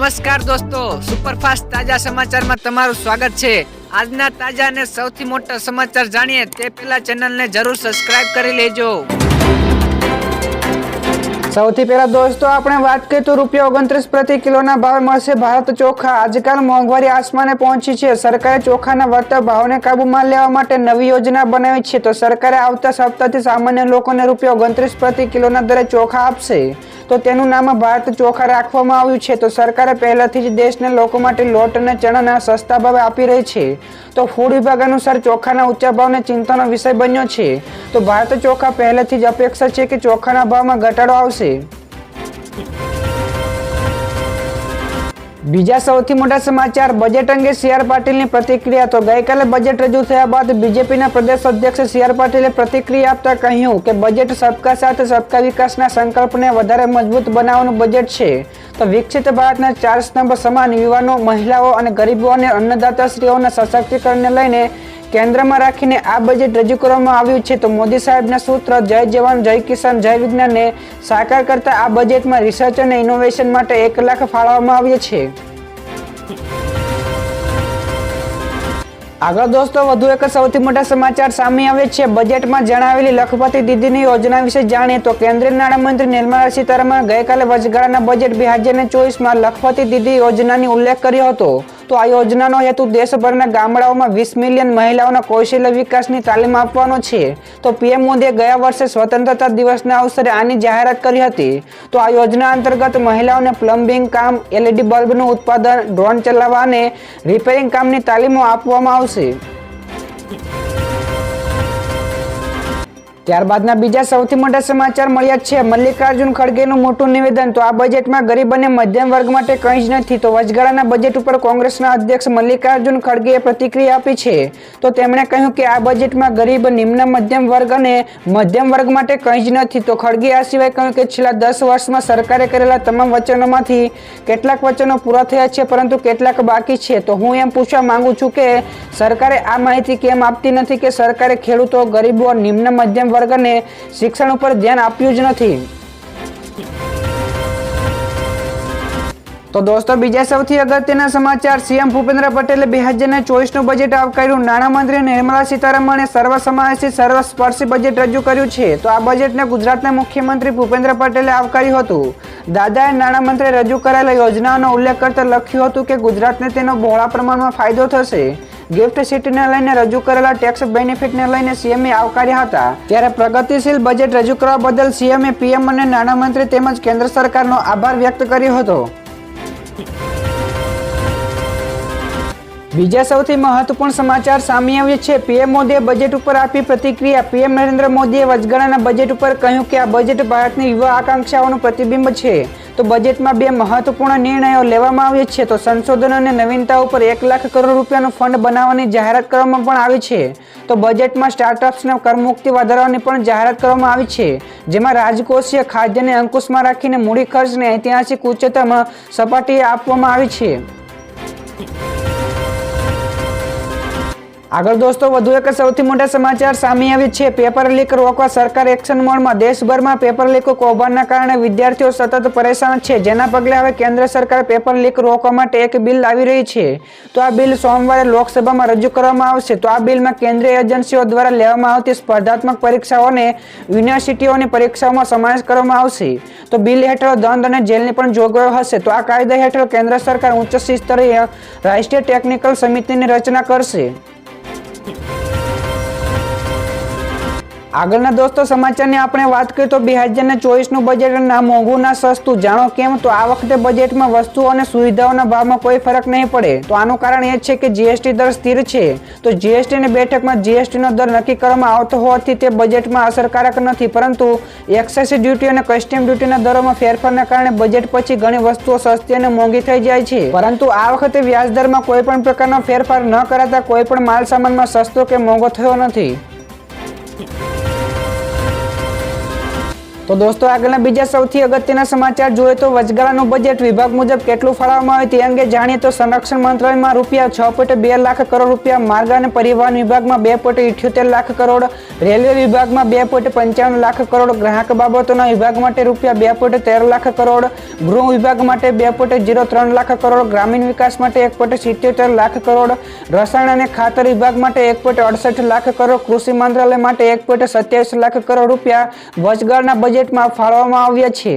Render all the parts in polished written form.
નમસ્કાર દોસ્તો, સુપરફાસ્ટ તાજા સમાચારમાં તમારું સ્વાગત છે। આજના તાજા અને સૌથી મોટા સમાચાર જાણીએ તે પહેલા ચેનલને જરૂર સબસ્ક્રાઇબ કરી લેજો। સૌથી પહેલા દોસ્તો આપણે વાત કરીએ તો ₹29 પ્રતિ કિલોના ભાવે મળશે ભારત ચોખા। આજકાલ મોંઘવારી આસમાને પહોંચી છે। સરકારે ચોખાના વધતા ભાવને કાબૂમાં લેવા માટે નવી યોજના બનાવી છે। તો સરકારે આવતા સપ્તાહથી સામાન્ય લોકોને ₹29 પ્રતિ કિલોના દરે ચોખા આપશે। તો તેનું નામ ભારત ચોખા રાખવામાં આવ્યું છે। તો સરકારે પહેલાથી જ દેશના લોકો માટે લોટ અને ચણાના સસ્તા ભાવે આપી રહી છે। તો ફૂડ વિભાગ અનુસાર ચોખાના ઊંચા ભાવને ચિંતાનો વિષય બન્યો છે। તો ભારત ચોખા પહેલેથી જ અપેક્ષા છે કે ચોખાના ભાવમાં ઘટાડો આવશે। બીજા સૌથી મોટા સમાચાર બજેટ અંગે સી.આર. પાટીલની પ્રતિક્રિયા। તો ગઈકાલે બજેટ રજૂ થયા બાદ બીજેપીના પ્રદેશ અધ્યક્ષ સી.આર. પાટીલે પ્રતિક્રિયા આપતા કહ્યું કે બજેટ સબકા સાથ સબકા વિકાસના સંકલ્પને વધારે મજબૂત બનાવવાનું બજેટ છે। તો વિકસિત ભારતના 4 સ્તંભ સમાન યુવાનો, મહિલાઓ અને ગરીબો અને અન્નદાતાશ્રીઓના સશક્તિકરણને લઈને કેન્દ્રમાં રાખીને આ બજેટ રજૂ કરવામાં આવ્યું છે। તો મોદી સાહેબના સૂત્ર જય જવાન, જય કિસાન, જય વિજ્ઞાનને સાકાર કરતા આ બજેટમાં રિસર્ચ અને ઇનોવેશન માટે 1 લાખ ફાળવવામાં આવ્યા છે। આગળ દોસ્તો વધુ એક સૌથી મોટા સમાચાર સામે આવે છે। બજેટમાં જણાવેલી લખપતિ દીદીની યોજના વિશે જાણીએ તો કેન્દ્રીય નાણામંત્રી નિર્મલા સીતારમણે ગઈકાલે વચગાળાના બજેટ 2024માં લખપતિ દીદી યોજનાની ઉલ્લેખ કર્યો હતો। તો આ યોજનાનો હેતુ દેશભરના ગામડાઓમાં 20 મિલિયન મહિલાઓના કૌશલ્ય વિકાસની તાલીમ આપવાનો છે। તો પીએમ મોદીએ ગયા વર્ષે સ્વતંત્રતા દિવસના અવસરે આની જાહેરાત કરી હતી। તો આ યોજના અંતર્ગત મહિલાઓને પ્લમ્બિંગ કામ, LED બલ્બનું ઉત્પાદન, ડ્રોન ચલાવવા અને રિપેરિંગ કામની તાલીમો આપવામાં આવશે। ત્યારબાદના બીજા સૌથી મોટા સમાચાર મળ્યા છે મલ્લિકાર્જુન ખડગેનું મોટું નિવેદન। તો આ બજેટમાં ગરીબ અને મધ્યમ વર્ગ માટે કંઈ જ નથી। તો વચગાળાના બજેટ ઉપર કોંગ્રેસના અધ્યક્ષ મલ્લિકાર્જુન ખડગેએ પ્રતિક્રિયા આપી છે। તો તેમણે કહ્યું કે આ બજેટમાં ગરીબ, નિમ્ન મધ્યમ વર્ગ અને મધ્યમ વર્ગ માટે કંઈ જ નથી। તો ખડગેએ આ સિવાય કહ્યું કે છેલ્લા 10 વર્ષમાં સરકારે કરેલા તમામ વચનોમાંથી કેટલાક વચનો પૂરા થયા છે પરંતુ કેટલાક બાકી છે। તો હું એમ પૂછવા માંગુ છું કે સરકારે આ માહિતી કેમ આપતી નથી કે સરકારે ખેડૂતો, ગરીબો, નિમ્ન મધ્યમ વર્ગ અને શિક્ષણ ઉપર ધ્યાન આપ્યું જ નથી। તો દોસ્તો બીજા સૌથી અગત્યના સમાચાર સીએમ ભૂપેન્દ્ર પટેલે 2024નું બજેટ આવકાર્યું। નાણામંત્રી નિર્મલા સીતારમણે સર્વસમાવેશી, સર્વસ્પર્શી બજેટ રજૂ કર્યું છે। તો આ બજેટને ગુજરાતના મુખ્યમંત્રી ભૂપેન્દ્ર પટેલે આવકાર્યું હતું। દાદાએ નાણામંત્રીએ રજૂ કરાયેલા યોજનાઓનો ઉલ્લેખ કરતા લખ્યું હતું કે ગુજરાતને તેનો બહોળા પ્રમાણમાં ફાયદો થશે। ગિફ્ટ સિટીને લઈને રજૂ કરેલા ટેક્સ બેનિફિટને લઈને સીએમએ આવકાર્યા હતા। ત્યારે પ્રગતિશીલ બજેટ રજૂ કરવા બદલ સીએમએ પીએમ અને નાણામંત્રી તેમજ કેન્દ્ર સરકારનો આભાર વ્યક્ત કર્યો હતો। બીજા સૌથી મહત્વપૂર્ણ સમાચાર સામે આવ્યા છે। પીએમ મોદીએ બજેટ ઉપર આપી પ્રતિક્રિયા। પીએમ નરેન્દ્ર મોદીએ વચગાળાના બજેટ ઉપર કહ્યું કે આ બજેટ ભારતની યુવા આકાંક્ષાઓનું પ્રતિબિંબ છે। તો બજેટમાં 2 મહત્વપૂર્ણ નિર્ણયો લેવામાં આવ્યા છે। તો સંશોધન અને નવીનતા ઉપર 1 લાખ કરોડ રૂપિયાનું ફંડ બનાવવાની જાહેરાત કરવામાં પણ આવી છે। તો બજેટમાં સ્ટાર્ટઅપ્સને કરમુક્તિ વધારવાની પણ જાહેરાત કરવામાં આવી છે, જેમાં રાજકોષીય ખાદ્યને અંકુશમાં રાખીને મૂડી ખર્ચને ઐતિહાસિક ઉચ્ચતમ સપાટીએ આપવામાં આવી છે। આગળ દોસ્તો વધુ એક સૌથી મોટા સમાચાર સામે આવ્યા છે। પેપર લીક રોકવા સરકાર એક્શન મોડમાં। દેશભરમાં પેપર લીક કૌભાંડના કારણે વિદ્યાર્થીઓ સતત પરેશાન છે, જેના પગલે હવે કેન્દ્ર સરકાર પેપર લીક રોકવા માટે એક બિલ લાવી રહી છે। તો આ બિલ સોમવારે લોકસભામાં રજૂ કરવામાં આવશે। તો આ બિલમાં કેન્દ્રીય એજન્સીઓ દ્વારા લેવામાં આવતી સ્પર્ધાત્મક પરીક્ષાઓ અને યુનિવર્સિટીઓની પરીક્ષાઓમાં સમાવેશ કરવામાં આવશે। તો બિલ હેઠળ દંડ અને જેલની પણ જોગવાઈઓ હશે। તો આ કાયદા હેઠળ કેન્દ્ર સરકાર ઉચ્ચ સ્તરીય રાષ્ટ્રીય ટેકનિકલ સમિતિની રચના કરશે। આગળના દોસ્તો સમાચારની આપણે વાત કરીએ તો 2024નું બજેટ ના મોંઘું ના સસ્તું, જાણો કેમ? તો આ વખતે બજેટમાં વસ્તુઓ અને સુવિધાઓના ભાવમાં કોઈ ફરક નહીં પડે। તો આનું કારણ એ છે કે જીએસટી દર સ્થિર છે। તો જીએસટીની બેઠકમાં જીએસટીનો દર નક્કી કરવામાં આવતો હોવાથી તે બજેટમાં અસરકારક નથી, પરંતુ એક્સાઇઝ ડ્યુટી અને કસ્ટમ ડ્યુટીના દરોમાં ફેરફારના કારણે બજેટ પછી ઘણી વસ્તુઓ સસ્તી અને મોંઘી થઈ જાય છે। પરંતુ આ વખતે વ્યાજ દરમાં કોઈ પણ પ્રકારનો ફેરફાર ન કરાતા કોઈ પણ માલ સામાનમાં સસ્તો કે મોંઘો થયો નથી। તો દોસ્તો આગળના બીજા સૌથી અગત્યના સમાચાર જોઈએ તો વચગાળાનું બજેટ વિભાગ મુજબ કેટલું ફાળવવામાં આવે તે અંગે જાણીએ તો સંરક્ષણ મંત્રાલયમાં રૂપિયા 6.2 લાખ કરોડ રૂપિયા, માર્ગ અને પરિવહન વિભાગમાં 2.78 લાખ કરોડ, રેલવે વિભાગમાં 2.55 લાખ કરોડ, ગ્રાહક બાબતોના વિભાગ માટે રૂપિયા 2.13 લાખ કરોડ, ગૃહ વિભાગ માટે 2.03 લાખ કરોડ, ગ્રામીણ વિકાસ માટે 1.77 લાખ કરોડ, રસાયણ અને ખાતર વિભાગ માટે 1.68 લાખ કરોડ, કૃષિ મંત્રાલય માટે 1.27 લાખ કરોડ રૂપિયા વચગાળાના બજેટમાં ફાળવવામાં આવ્યા છે.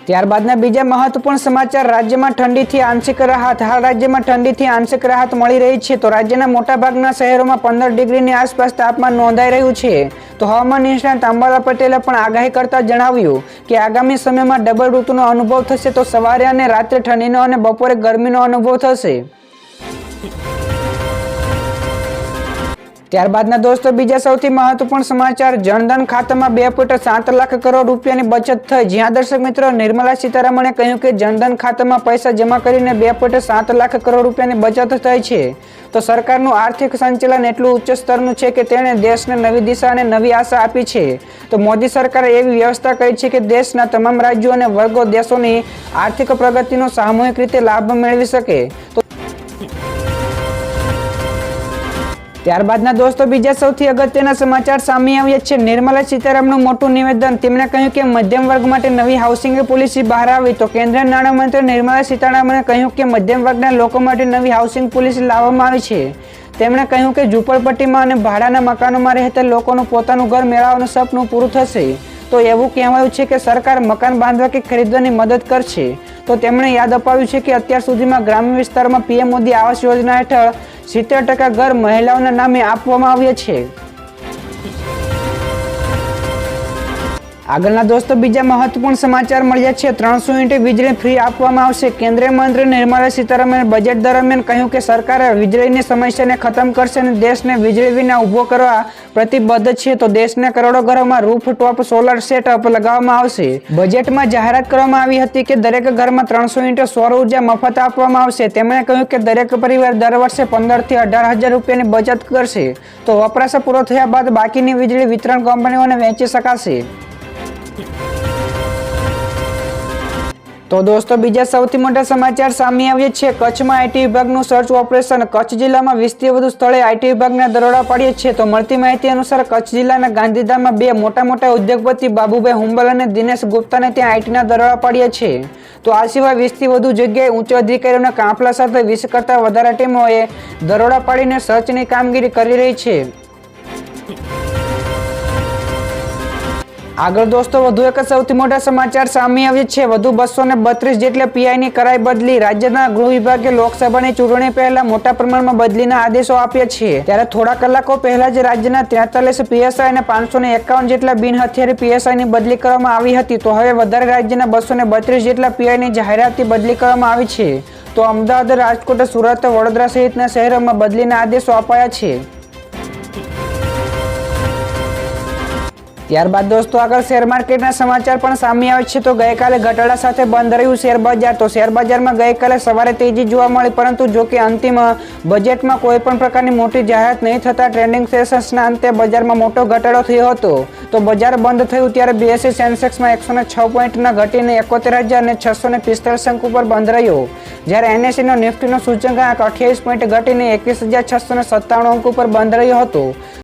ત્યારબાદના બીજા મહત્વપૂર્ણ સમાચાર, રાજ્યમાં ઠંડીથી આંશિક રાહત. હાલ રાજ્યમાં ઠંડીથી આંશિક રાહત મળી રહી છે. તો રાજ્યના મોટાભાગના શહેરોમાં 15 ડિગ્રીની આસપાસ તાપમાન નોંધાઈ રહ્યું છે. તો હવામાન નિષ્ણાત અંબાલાલ પટેલે પણ આગાહી કરતા જણાવ્યું કે આગામી સમયમાં ડબલ ઋતુનો અનુભવ થશે. તો સવારે અને રાત્રે ઠંડીનો અને બપોરે ગરમીનો અનુભવ થશે. ત્યારબાદના દોસ્તો બીજા સૌથી મહત્વપૂર્ણ સમાચાર, જનધન ખાતામાં 2.7 લાખ કરોડ રૂપિયાની બચત થઈ. જ્યાં દર્શક મિત્રો નિર્મલા સીતારામણે કહ્યું કે જનધન ખાતામાં પૈસા જમા કરીને 2.7 લાખ કરોડ રૂપિયાની બચત થઈ છે. તો સરકારનું આર્થિક સંચાલન એટલું ઉચ્ચ સ્તરનું છે કે તેણે દેશને નવી દિશા અને નવી આશા આપી છે. તો મોદી સરકારે એવી વ્યવસ્થા કરી છે કે દેશના તમામ રાજ્યો અને વર્ગો દેશોની આર્થિક પ્રગતિનો સામૂહિક રીતે લાભ મેળવી શકે. ત્યારબાદના દોસ્તો બીજા સૌથી અગત્યના સમાચાર સામે આવ્યા છે. નિર્મલા સીતારામનનું મોટું નિવેદન. તેમણે કહ્યું કે મધ્યમ વર્ગ માટે નવી હાઉસિંગ પોલિસી બહાર આવી. તો કેન્દ્રીય નાણામંત્રી નિર્મલા સીતારામને કહ્યું કે મધ્યમ વર્ગના લોકો માટે નવી હાઉસિંગ પોલિસી લાવવામાં આવી છે. તેમણે કહ્યું કે ઝૂંપડપટ્ટીમાં અને ભાડાના મકાનોમાં રહેતા લોકોનું પોતાનું ઘર મેળવવાનું સપનું પૂરું થશે. તો એવું કહેવાયું છે કે સરકાર મકાન બાંધવા કે ખરીદવાની મદદ કરશે. તો તેમણે યાદ અપાવ્યું છે કે અત્યાર સુધીમાં ગ્રામ્ય વિસ્તારમાં પીએમ મોદી આવાસ યોજના હેઠળ 70% ઘર મહિલાઓના નામે આપવામાં આવ્યા છે. આગળના દોસ્તો બીજા મહત્વપૂર્ણ સમાચાર મળ્યા છે. 300 યુનિટ વીજળી ફ્રી આપવામાં આવશે. કેન્દ્રીય મંત્રી નિર્મલા સીતારામને બજેટ દરમિયાન કહ્યું કે સરકારે વીજળીની સમસ્યાને ખતમ કરશે અને દેશને વીજળી વિના ઊભો કરવા પ્રતિબદ્ધ છે. તો દેશના કરોડો ઘરોમાં રૂફટોપ સોલર સેટઅપ લગાવવામાં આવશે. બજેટમાં જાહેરાત કરવામાં આવી હતી કે દરેક ઘરમાં 300 યુનિટ સૌર ઉર્જા મફત આપવામાં આવશે. તેમણે કહ્યું કે દરેક પરિવાર દર વર્ષે 15 થી 18,000 રૂપિયાની બચત કરશે. તો વપરાશ પૂરો થયા બાદ બાકીની વીજળી વિતરણ કંપનીઓને વહેંચી શકાશે. તો દોસ્તો બીજા સૌથી મોટા સમાચાર સામે આવ્યા છે. કચ્છમાં આઈટી વિભાગનું સર્ચ ઓપરેશન. કચ્છ જિલ્લામાં 20 થી વધુ સ્થળે આઈટી વિભાગના દરોડા પાડ્યા છે. તો મળતી માહિતી અનુસાર કચ્છ જિલ્લાના ગાંધીધામમાં 2 મોટા ઉદ્યોગપતિ બાબુભાઈ હુંબલ અને દિનેશ ગુપ્તાને ત્યાં આઈટીના દરોડા પાડ્યા છે. તો આ સિવાય 20 થી વધુ જગ્યાએ ઉચ્ચ અધિકારીઓના કાફલા સાથે 20 કરતા વધારે ટીમોએ દરોડા પાડીને સર્ચની કામગીરી કરી રહી છે. આગળ દોસ્તો વધુ એક સૌથી મોટા સમાચાર સામે આવ્યા છે. વધુ 232 જેટલા પીઆઈની કરાઈ બદલી. રાજ્યના ગૃહ વિભાગે લોકસભાની ચૂંટણી પહેલા મોટા પ્રમાણમાં બદલીના આદેશો આપ્યા છે. ત્યારે થોડા કલાકો પહેલા જ રાજ્યના 43 પીએસઆઈ અને 551 જેટલા બિનહથિયારી પીએસઆઈની બદલી કરવામાં આવી હતી. તો હવે વધારે રાજ્યના 232 જેટલા પીઆઈની જાહેરાતથી બદલી કરવામાં આવી છે. તો અમદાવાદ, રાજકોટ, સુરત, વડોદરા સહિતના શહેરોમાં બદલીના આદેશો અપાયા છે. ત્યારબાદ દોસ્તો આગળ શેર માર્કેટના સમાચાર પણ સામે આવે છે. તો ગઈકાલે ઘટાડા સાથે બંધ રહ્યું શેર બજાર. તો શેર બજારમાં ગઈકાલે સવારે તેજી જોવા મળી, પરંતુ જો કે અંતિમ બજેટમાં કોઈ પણ પ્રકારની મોટી જાહેરાત નહીં થતા ટ્રેન્ડિંગ સેશન્સના અંતે બજારમાં મોટો ઘટાડો થયો હતો. તો બજાર બંધ થયું ત્યારે બીએસઈ સેન્સેક્સમાં 106 પોઈન્ટના ઘટીને 71,645 અંક ઉપર બંધ રહ્યો. જ્યારે એનએસઈનો નિફ્ટીનો સૂચકાંક 28 પોઈન્ટ ઘટીને 21,697 અંક ઉપર બંધ રહ્યો હતો.